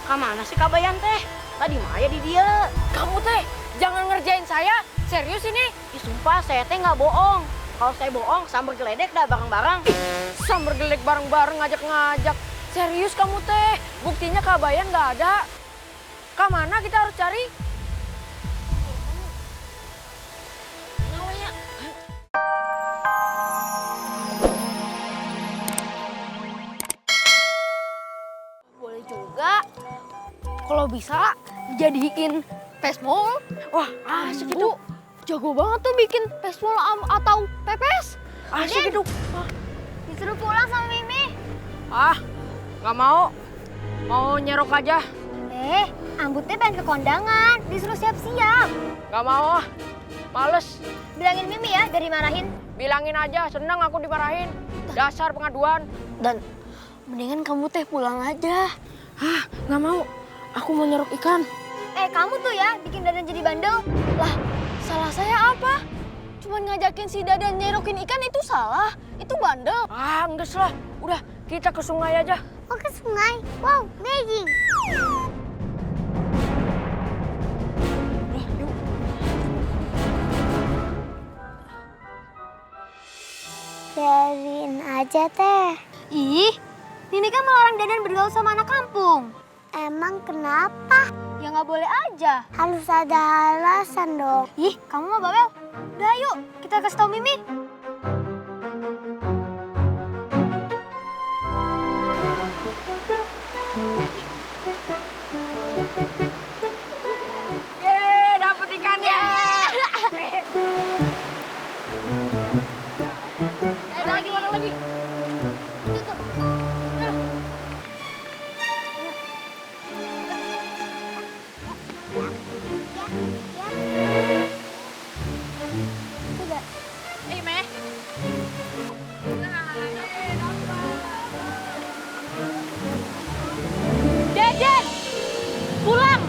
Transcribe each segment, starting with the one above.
Kamana sih Kabayan teh? Tadi Maya di dia. Kamu teh jangan ngerjain saya. Serius ini? Ih, sumpah saya teh nggak bohong. Kalau saya bohong, sambar geledek dah bareng-bareng. Sambar gelek bareng-bareng ngajak-ngajak. Serius kamu teh? Buktinya Kabayan nggak ada. Kemana kita harus cari? Namanya. Boleh juga. Kalau bisa jadiin pesmol. Wah, asik itu. Jago banget tuh bikin pesmol atau pepes. Asik itu. Disuruh pulang sama Mimi. Nggak mau. Mau nyerok aja. Ambutnya pengen ke kondangan. Disuruh siap-siap. Nggak mau. Males. Bilangin Mimi ya, biar dimarahin. Bilangin aja, senang aku dimarahin. Dasar pengaduan. Dan mendingan kamu teh pulang aja. Nggak mau. Aku mau nyerok ikan. Kamu tuh ya bikin Dadan jadi bandel. Lah, salah saya apa? Cuman ngajakin si Dadan nyerokin ikan itu salah. Itu bandel. Enggak lah. Udah, kita ke sungai aja. Oh, ke sungai? Wow, amazing. Yuk. Biarin aja teh. Ih, Nini kan melarang Dadan bergaul sama anak kampung. Emang kenapa? Ya nggak boleh aja. Harus ada alasan dong. Ih, kamu mah bawel. Udah yuk, kita kasih tau Mimi. Dapet ikannya. Mana lagi? Meh. Dadan, pulang.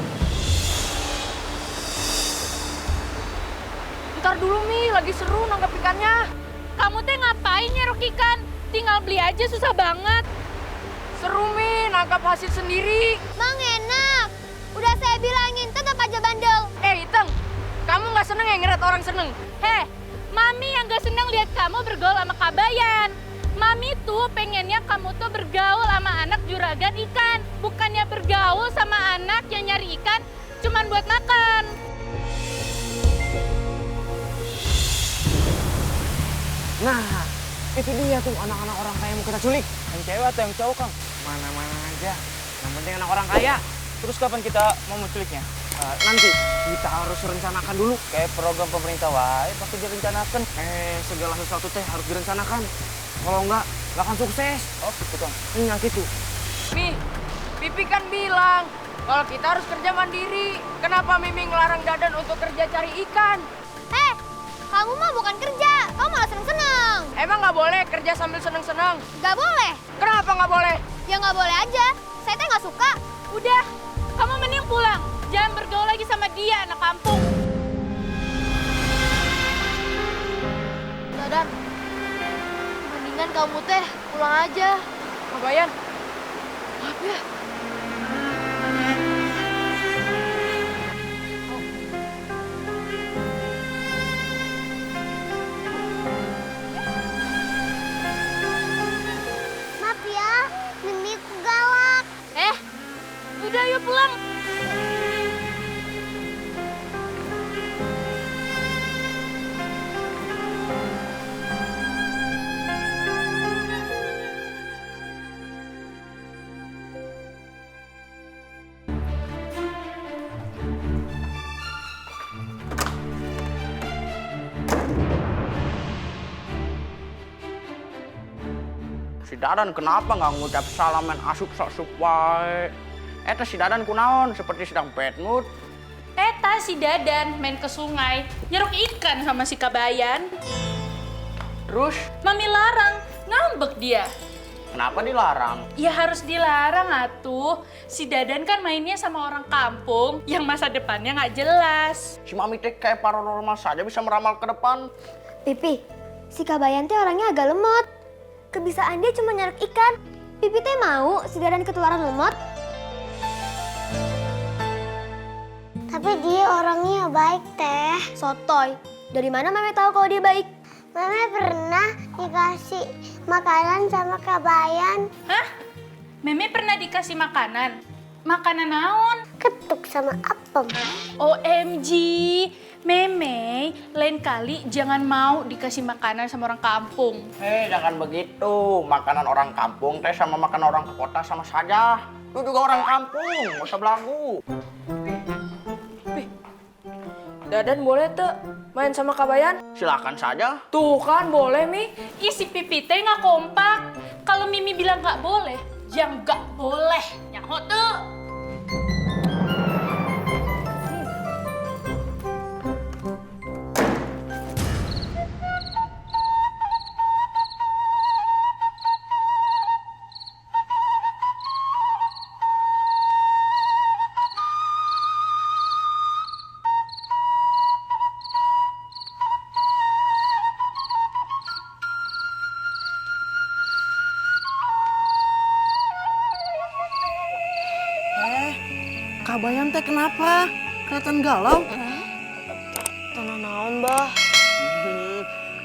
Ntar dulu Mi, lagi seru nangkep ikannya. Kamu teh ngapain nyerok ikan? Tinggal beli aja susah banget. Seru Mi, nangkap hasil sendiri. Mang enak. Udah saya bilangin, tetap aja bandel. Iteng, kamu nggak seneng ya ngeliat orang seneng? Mami yang gak senang lihat kamu bergaul sama Kabayan. Mami tuh pengennya kamu tuh bergaul sama anak juragan ikan. Bukannya bergaul sama anak yang nyari ikan cuman buat makan. Nah, itu dia tuh anak-anak orang kaya yang mau kita culik. Yang cewek atau yang cowok, Kang? Mana-mana aja. Yang penting anak orang kaya. Terus kapan kita mau menculiknya? Nanti kita harus rencanakan dulu. Kayak program pemerintah wae pasti direncanakan. Segala sesuatu teh harus direncanakan. Kalau enggak akan sukses. Oh, gitu, Kang. Yang gitu. Mi, Pipi kan bilang kalau kita harus kerja mandiri. Kenapa Mimi ngelarang Dadan untuk kerja cari ikan? Kamu mah bukan kerja, kamu malah seneng-seneng. Emang nggak boleh kerja sambil seneng-seneng? Gak boleh. Kenapa nggak boleh? Ya nggak boleh aja. Saya teh nggak suka. Udah, kamu mending pulang. Jangan bergaul lagi sama dia, anak kampung. Dadan, mendingan kamu teh pulang aja. Kabayan, Maaf ya. Maaf ya, Mimi galak. Udah yuk pulang. Si Dadan kenapa nggak ngucap salaman asup-asup wae? Eta si Dadan kunaon seperti sedang bad mood. Eta si Dadan main ke sungai, nyerok ikan sama si Kabayan. Terus Mami larang, ngambek dia. kenapa dilarang? Ya harus dilarang atuh. Si Dadan kan mainnya sama orang kampung yang masa depannya nggak jelas. Si Mami teh kayak paranormal saja bisa meramal ke depan. Pipi, si Kabayan teh orangnya agak lemot. Kebisaan dia cuma nyerok ikan. Pipi teh mau si Dadan ketularan lemot? Tapi dia orangnya baik, Teh. Sotoy. Dari mana Meme tahu kalau dia baik? Meme pernah dikasih makanan sama Kak Bayan. Hah? Meme pernah dikasih makanan? Makanan naon? Ketuk sama apem. OMG, Meme, lain kali jangan mau dikasih makanan sama orang kampung. Jangan begitu. Makanan orang kampung teh sama makan orang ke kota sama saja. Lu juga orang kampung, gak usah belagu. Dadan boleh tuh main sama Kak Bayan? Silakan saja. Tuh kan boleh, Mi. Isi pipi teh nggak kompak. Kalau Mimi bilang nggak boleh, ya nggak boleh. Nyaho tuh. Kak Bayan teh kenapa? Kelihatan galau. Tanah naon, Bah.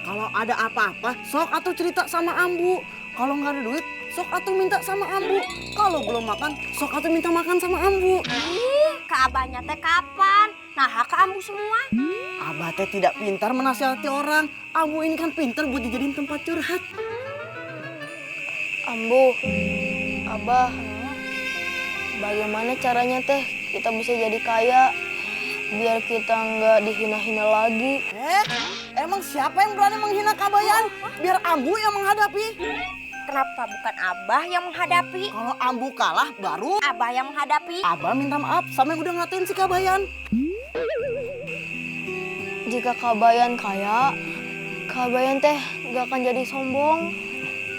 Kalau ada apa-apa, sok atuh cerita sama Ambu. Kalau nggak ada duit, sok atuh minta sama Ambu. Kalau belum makan, sok atuh minta makan sama Ambu. Kak Abahnya teh kapan? Nah, Kak Ambu semua. Abah teh tidak pintar menasihati orang. Ambu ini kan pintar buat dijadiin tempat curhat. Ambu, Abah, bagaimana caranya teh kita bisa jadi kaya biar kita nggak dihina-hina lagi? Emang siapa yang berani menghina Kak Bayan? Biar Ambu yang menghadapi. Kenapa bukan Abah yang menghadapi? Kalau Ambu kalah, baru Abah yang menghadapi. Abah minta maaf sama yang udah ngatain si Kak Bayan. Jika Kak Bayan kaya, Kak Bayan teh nggak akan jadi sombong.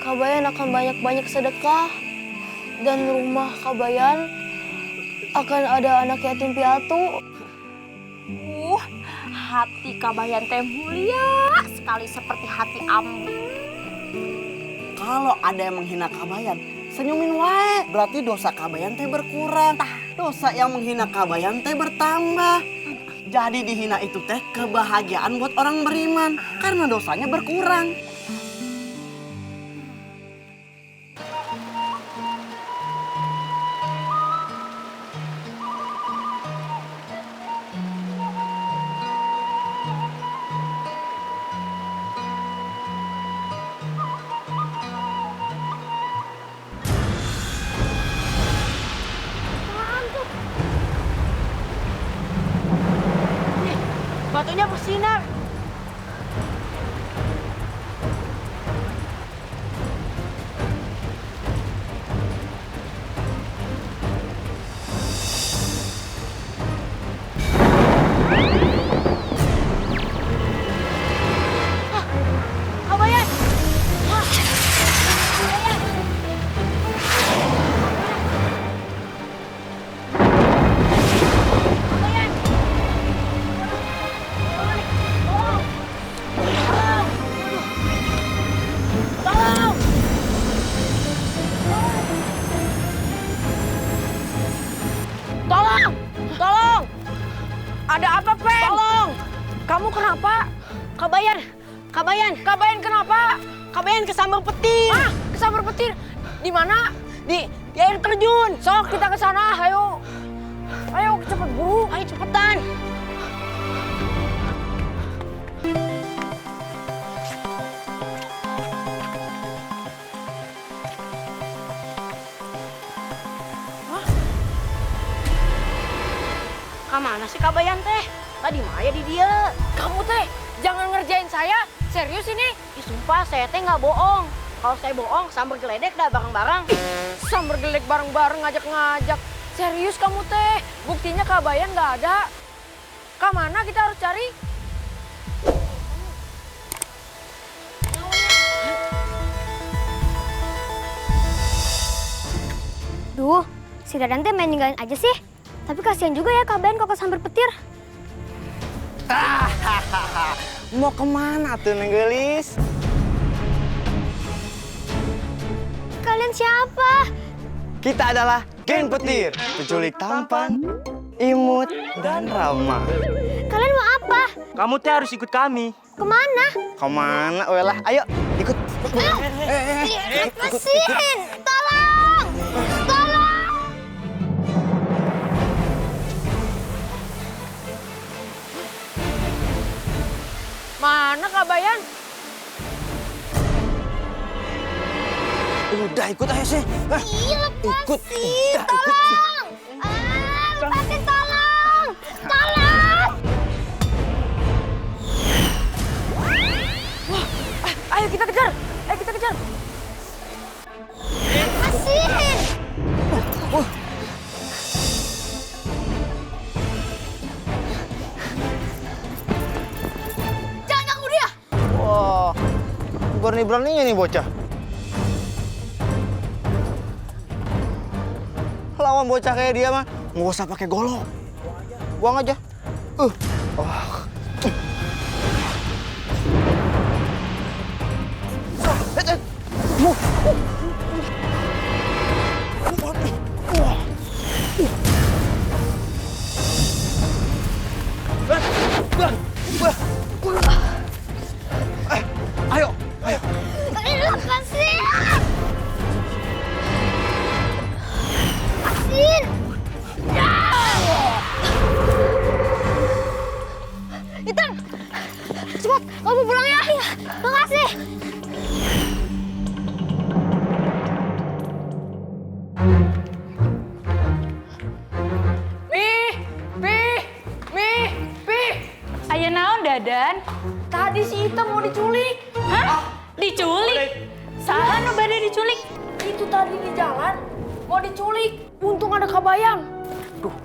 Kak Bayan akan banyak-banyak sedekah. Dan rumah Kak Bayan akan ada anak yatim piatu. Hati Kak Bayan teh mulia sekali seperti hati Ambu. Kalau ada yang menghina Kak Bayan, senyumin wae. Berarti dosa Kak Bayan teh berkurang. Dosa yang menghina Kak Bayan teh bertambah. Jadi dihina itu teh kebahagiaan buat orang beriman. Karena dosanya berkurang. Batunya bersinar. Kak Bayan! Tolong! Ada apa, Pen? Tolong! Kamu kenapa? Kak Bayan! Kak Bayan kenapa? Kak Bayan kesambar petir. Ah, kesambar petir? Di mana? Di air terjun. Sok kita ke sana, ayo. Ayo cepet buru. Ayo cepetan. Kemana sih Kak Bayan teh? Tadi Maya di dia. Kamu teh jangan ngerjain saya. Serius ini? Sumpah saya teh nggak bohong. Kalau saya bohong, sambar geledek dah bareng-bareng. Sambar geledek bareng-bareng ngajak-ngajak. Serius kamu teh? Buktinya Kak Bayan nggak ada. Kemana kita harus cari? Duh, si Dadan teh main ninggalin aja sih. Tapi kasihan juga ya Kak Bayan kalau kesambar petir. Mau kemana tuh Neng Gelis? Kalian siapa? Kita adalah geng petir, penculik tampan. imut, dan ramah. Kalian mau apa? Kamu teh harus ikut kami. Kemana? Kemana? Welah, ayo ikut. Mesin! Tolong! Tolong! Mana Kabayan? Udah ikut aja sih. Iya, Ikut. lepasin! Udah ikut. Tolong! Lepasin, tolong! Tolong! Ayo kita kejar! Ayo kita kejar! Mesin! Jangan ganggu dia! Wah, berani-beraninya nih bocah. Lawan bocah kayak dia mah, nggak usah pakai golok. Buang aja. Wah. Ayo, ayo. Lepasin! Lepasin! Itang! Cepat, kamu pulang ya! Makasih! Aya naon Dadan? Tadi si Ita mau diculik. Hah? Diculik? Salah nu bade diculik? Itu tadi di jalan mau diculik. Untung ada Kabayan.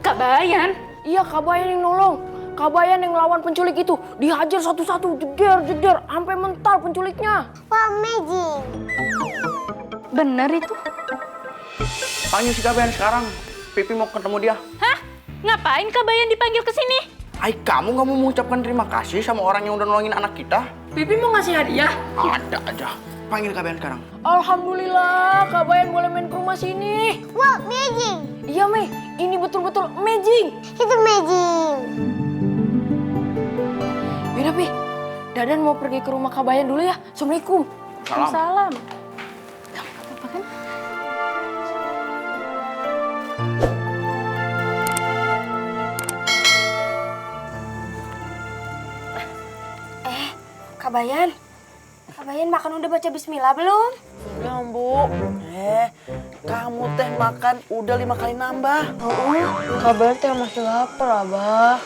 Kabayan? Iya, Kabayan yang nolong. Kabayan yang lawan penculik itu dihajar satu-satu, jeder, sampai mental penculiknya. Pak Magic. Bener itu? Panggil si Kabayan sekarang. Pipi mau ketemu dia. Hah? Ngapain Kabayan dipanggil ke sini? Ay, kamu nggak mau mengucapkan terima kasih sama orang yang udah nolongin anak kita? Pipi mau ngasih hadiah. Ada aja. Panggil Kabayan sekarang. Alhamdulillah, Kabayan boleh main ke rumah sini. Wah, Magic. Iya, Mei. Ini betul-betul amazing. Itu Magic. Yaudah, Pi. Dadan mau pergi ke rumah Kabayan dulu ya. Assalamualaikum. Salam. Salam. Apa kan? Kabayan. Kabayan makan udah baca bismillah belum? Belum, Bu. Kamu teh makan udah 5 kali nambah. Kabayan teh masih lapar, Abah.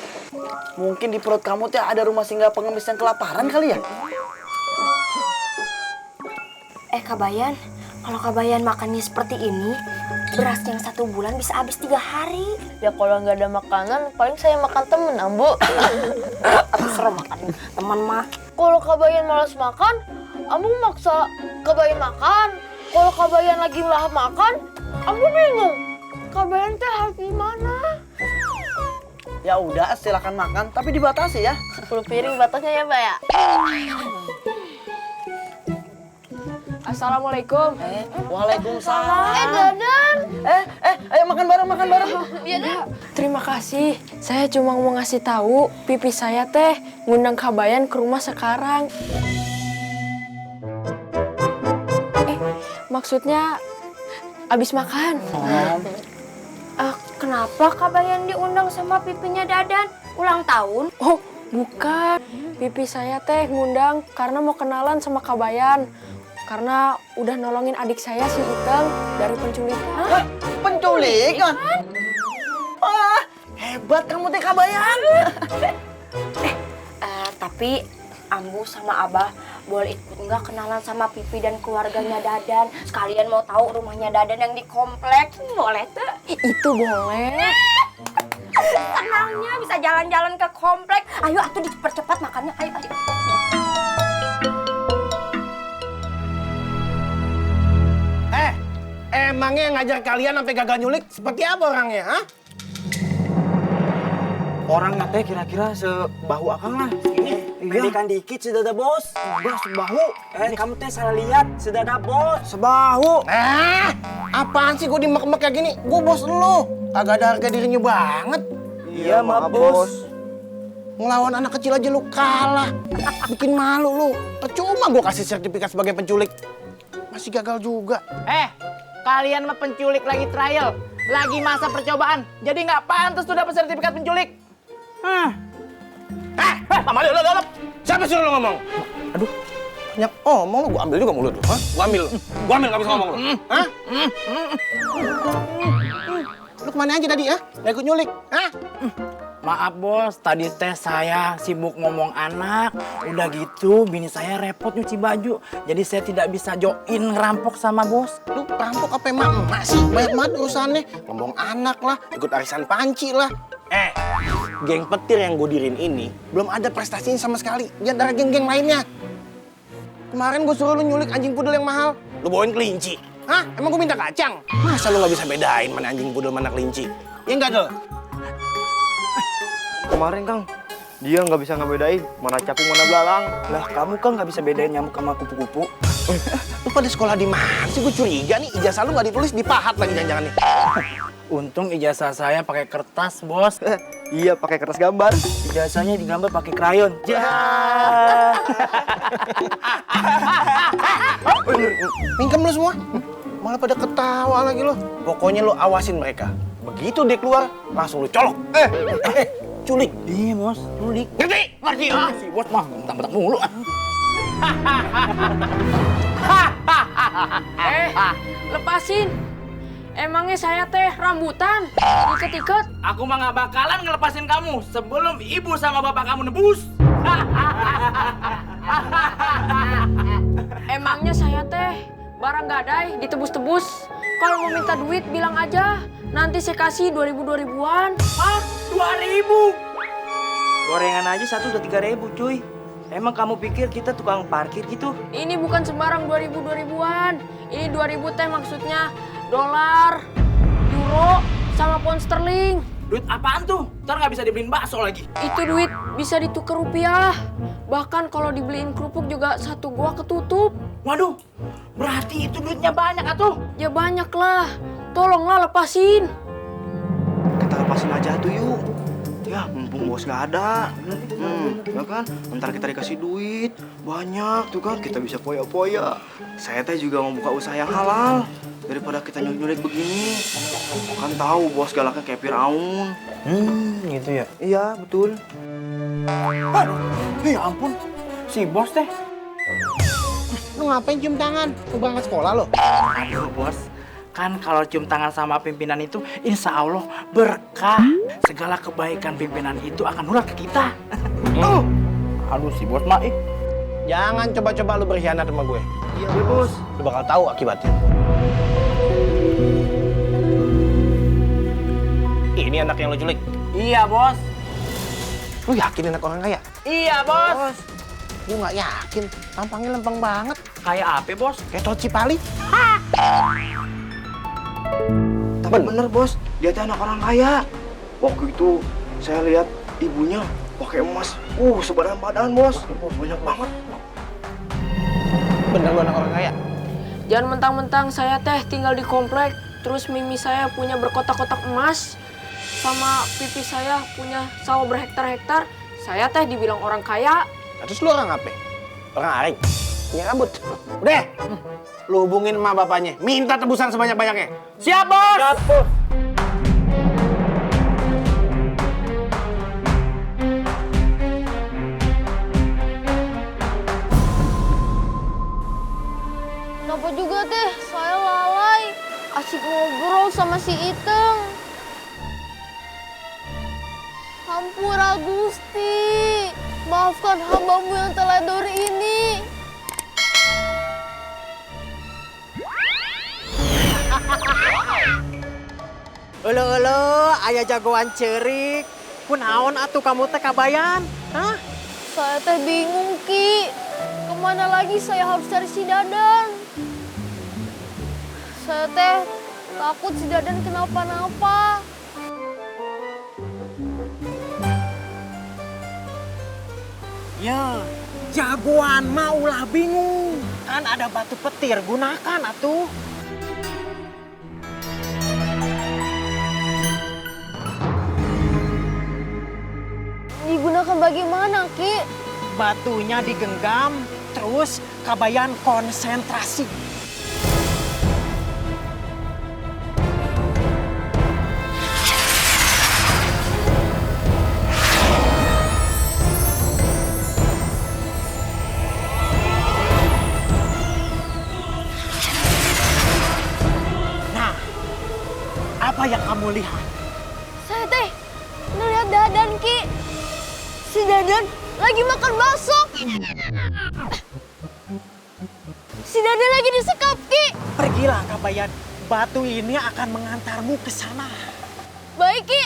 Mungkin di perut kamu teh ada rumah singgah pengemis yang kelaparan kali ya? Kabayan, kalau Kabayan makannya seperti ini, beras yang 1 bulan bisa habis 3 hari. Ya kalau nggak ada makanan, paling saya makan temen, Ambu. Atau serem makan teman mah. Kalau Kabayan malas makan, Ambu maksa Kabayan makan. Kalau Kabayan lagi lahap makan, Ambu bingung. Kabayan teh harus gimana? Ya udah, silakan makan, tapi dibatasi ya. 10 piring batasnya ya, Mbak ya? Assalamualaikum. Waalaikumsalam. Dadan. Ayo makan bareng, makan bareng. Terima kasih. Saya cuma mau ngasih tahu pipi saya teh ngundang Kabayan ke rumah sekarang. Maksudnya abis makan. Kenapa Kabayan diundang sama pipinya Dadan? Ulang tahun? Oh, bukan. Pipi saya teh ngundang karena mau kenalan sama Kabayan. Karena udah nolongin adik saya si Iteng dari penculikan. Hah? Penculikan? Wah, hebat kamu teh Kabayan. Tapi Ambu sama Abah boleh ikut nggak kenalan sama Pipi dan keluarganya Dadan? Sekalian mau tahu rumahnya Dadan yang di kompleks. Boleh tuh? Itu boleh. Senangnya bisa jalan-jalan ke kompleks. Ayo atuh dipercepat makannya. Ayo. Emangnya yang ngajar kalian sampai gagal nyulik seperti apa orangnya, ha? Orangnya teh kira-kira sebahu akang lah. Pendidikan dikit sudah ada bos. Udah sebahu. Kamu teh salah lihat, sudah ada bos. Sebahu. Apaan sih gue dimek-mek kayak gini? Gue bos lu. Kagak ada harga dirinya banget. Iya, maaf, Bos. Ngelawan anak kecil aja lu kalah. Bikin malu lu. Percuma gua kasih sertifikat sebagai penculik. Masih gagal juga. Kalian mah penculik lagi trial, lagi masa percobaan. Jadi nggak pantas tuh dapat sertifikat penculik. Mama, lihat. Siapa suruh lu ngomong? Aduh, banyak omong lu. Gua ambil juga mulut lu. Hah? Gua ambil nggak bisa ngomong lu. Hah? Lu kemana aja tadi, nggak ikut nyulik? Hah? Maaf bos, tadi teh saya sibuk ngomong anak. Udah gitu, bini saya repot nyuci baju. Jadi saya tidak bisa join ngerampok sama bos. Lu perampok apa emak sih? Banyak banget urusannya. Ngomong anak lah, ikut arisan panci lah. Geng petir yang gue dirin ini belum ada prestasinya sama sekali. Dia dari geng-geng lainnya. Kemarin gue suruh lu nyulik anjing pudel yang mahal. Lu bawain kelinci. Hah? Emang gue minta kacang? Masa lu nggak bisa bedain mana anjing pudel mana kelinci? Ya enggak dong. Kemarin Kang, dia nggak bisa ngebedain mana capung mana belalang. Lah kamu kan nggak bisa bedain nyamuk sama kupu-kupu. Lu pada sekolah di mana sih? Gue curiga nih ijazah lu nggak ditulis, dipahat lagi jangan-jangan nih. Untung ijazah saya pakai kertas bos. Iya, pakai kertas gambar. Ijazahnya digambar pakai krayon. Mingkem lu semua. Malah pada ketawa lagi lo. Pokoknya lu awasin mereka. Begitu dia keluar, langsung lu colok. Culik. Iya bos, culik. Ngerti? Ngerti ya? Si bos mah bentak-bentak mulu. Lepasin. Emangnya saya teh rambutan, iket-iket. Aku mah nggak bakalan ngelepasin kamu sebelum ibu sama bapak kamu nebus. Emangnya saya teh barang gadai ditebus-tebus. Kalau mau minta duit bilang aja, nanti saya kasih 2000-2000-an. Hah? 2000? Gorengan aja satu udah 3000 cuy. Emang kamu pikir kita tukang parkir gitu? Ini bukan sembarang 2000-2000-an. Ini 2000 teh maksudnya dolar, euro, sama pound sterling. Duit apaan tuh? Ntar nggak bisa dibeliin bakso lagi. Itu duit bisa ditukar rupiah. Bahkan kalau dibeliin kerupuk juga satu gua ketutup. Waduh, berarti itu duitnya banyak atuh. Ya banyak lah. Tolonglah lepasin. Kita lepasin aja tuh yuk. Ya, mumpung bos nggak ada. Ya kan? Ntar kita dikasih duit banyak tuh kan. Kita bisa poya-poya. Saya teh juga mau buka usaha yang halal. Daripada kita nyulik-nyulik begini. Kan tahu bos galaknya kayak Firaun. Gitu ya. Iya, betul. Aduh, ya ampun. Si bos teh. Lu ngapain cium tangan? Lu berangkat sekolah lo? Aduh bos, kan kalau cium tangan sama pimpinan itu insya Allah berkah. Segala kebaikan pimpinan itu akan nular ke kita. Aduh si bos mah Jangan coba-coba lu berkhianat sama gue. Iya, bos. Lu bakal tahu akibatnya. Ini anak yang lu culik. Iya bos. Lu yakin anak orang kaya? Iya bos. Gue nggak yakin. Tampangnya lempeng banget. Kayak apa bos? Kayak Toci Pali. Tapi bener bos, dia tuh anak orang kaya. Waktu itu saya lihat ibunya pakai emas. Sebadan-badan bos. Banyak banget. Bener lu anak orang kaya? Jangan mentang-mentang saya teh tinggal di komplek, terus mimi saya punya berkotak-kotak emas, sama pipi saya punya sawah berhektar-hektar, saya teh dibilang orang kaya. Terus lu orang apa? Orang aring? Punya rambut? Udah! Lu hubungin emak bapaknya, minta tebusan sebanyak-banyaknya. Siap bos. Siap bos. Kenapa juga teh saya lalai, asik ngobrol sama si Iteng. Hampura Gusti, maafkan hambamu yang teledor ini. Elo, aya jagoan cerik. Kunaon atuh kamu teh kabayan? Hah? Saya teh bingung, Ki. Kemana lagi saya harus cari si Dadan? Saya teh takut si Dadan kenapa-napa. Ya, jagoan mah ulah bingung. Kan ada batu petir, gunakan atuh. Digunakan bagaimana, Ki? Batunya digenggam, terus Kabayan konsentrasi. Nah, apa yang kamu lihat? Saya teh ngeliat Dadan, Ki. Si Dadan lagi makan bakso. Si Dadan lagi disekap, Ki. Pergilah Kabayan, batu ini akan mengantarmu ke sana. Baik, Ki.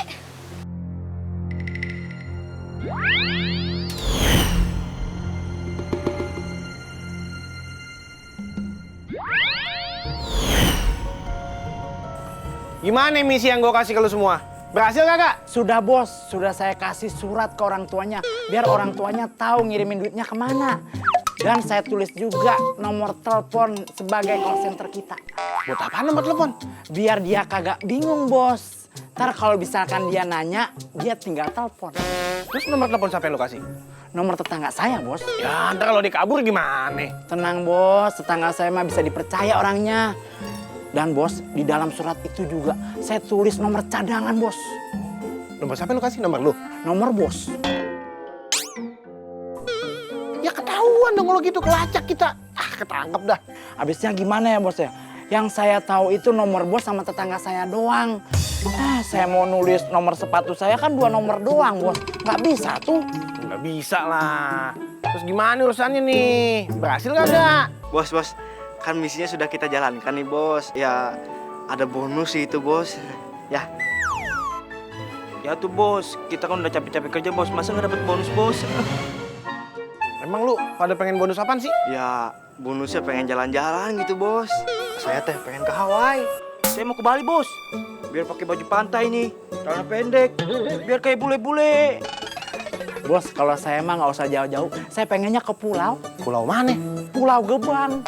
Gimana misi yang gue kasih ke lu semua? Berhasil kagak? Sudah bos, sudah saya kasih surat ke orang tuanya. Biar orang tuanya tahu ngirimin duitnya kemana. Dan saya tulis juga nomor telepon sebagai call center kita. Buat apa nomor telepon? Biar dia kagak bingung bos. Ntar kalau misalkan dia nanya, dia tinggal telepon. Terus nomor telepon siapa yang lu kasih? Nomor tetangga saya bos. Ya ntar kalau dikabur gimana? Tenang bos, tetangga saya mah bisa dipercaya orangnya. Dan bos, di dalam surat itu juga saya tulis nomor cadangan bos. Nomor siapa yang lu kasih? Nomor lu? Nomor bos. Ya ketahuan dong kalau gitu, kelacak kita. Ah, ketangkep dah. Habisnya gimana ya bos ya? Yang saya tahu itu nomor bos sama tetangga saya doang. Saya mau nulis nomor sepatu saya kan 2 nomor doang bos. Nggak bisa tuh. Nggak bisa lah. Terus gimana urusannya nih? Berhasil kagak? Bos, kan misinya sudah kita jalankan nih, Bos. Ya, ada bonus sih itu, Bos. Ya. Ya tuh, Bos. Kita kan udah capek-capek kerja, Bos. Masa nggak dapet bonus, Bos? Emang lu pada pengen bonus apaan sih? Ya, bonusnya pengen jalan-jalan gitu, Bos. Saya teh pengen ke Hawaii. Saya mau ke Bali, Bos. Biar pakai baju pantai nih, celana pendek. Biar kayak bule-bule. Bos, kalau saya mah nggak usah jauh-jauh. Saya pengennya ke pulau. Pulau mana? Pulau Gebang.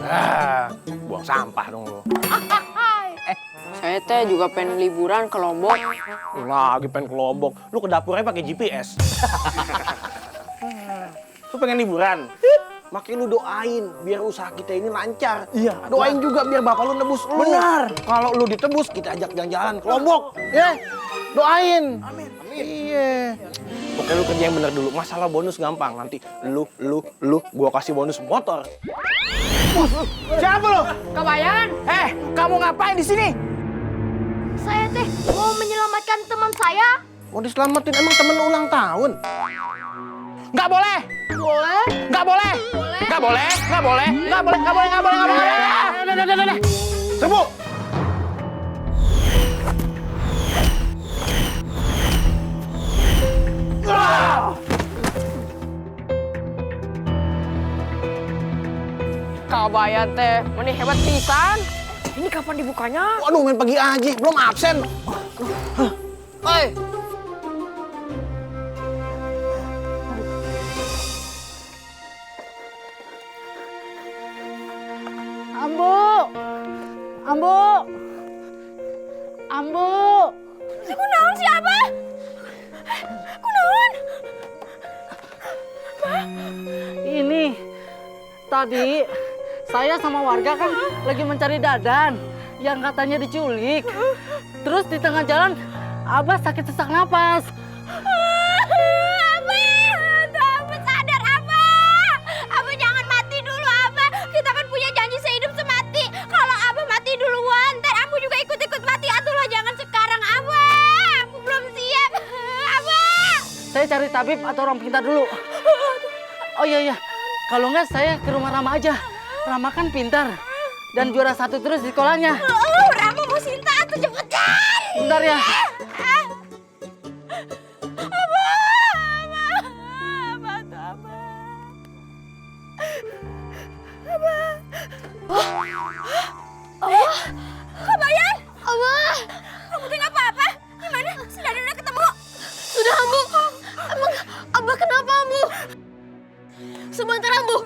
Ah, buang sampah dong lu. Saya teh juga pengen liburan ke Lombok. Lagi pengen ke Lombok. Lu ke dapurnya pakai GPS. Lu pengen liburan? Makanya lu doain biar usaha kita ini lancar. Iya. Doain juga biar bapak lu nebus lu. Benar. Kalau lu ditebus, kita ajak jalan-jalan ke Lombok. Ya, doain. Amin. Iya. Pokoknya lu kerja yang bener dulu. Masalah bonus gampang. Nanti lu, gua kasih bonus motor. Siapa lu? Kabayan, Kamu ngapain di sini? saya teh mau menyelamatkan teman saya. Mau diselamatin emang temen lu ulang tahun? Nggak boleh. Boleh? Nggak boleh. Boleh? Nggak boleh. Nggak boleh. Nggak boleh. Nggak boleh. Nggak boleh. Nggak boleh. Udah. Serbu. Kabayan teh, ini hebat pisan. Ini kapan dibukanya? Waduh, main pagi aja, belum absen. Oi, Ambu. kunaon siapa? Kunaon? Ini tadi saya sama warga kan lagi mencari Dadan yang katanya diculik. Terus di tengah jalan Abah sakit sesak napas. Abah sadar, Abah. Abah jangan mati dulu, Abah. Kita kan punya janji sehidup semati. Kalau Abah mati duluan, ntar aku juga ikut-ikut mati. Atulah jangan sekarang, Abah. Aku belum siap, Abah. Saya cari tabib atau orang pintar dulu. Oh iya. Kalau enggak saya ke rumah Rama aja. Rama kan pintar dan juara 1 terus di sekolahnya. Rama mau Sinta, atuh cepetan. Bentar ya. Kabayan? Abah. Kamu tuh nggak apa-apa? Gimana? Si Dadan udah ketemu? Sudah, Ambu. Emang Abah kenapa, Ambu? Sebentar, Ambu.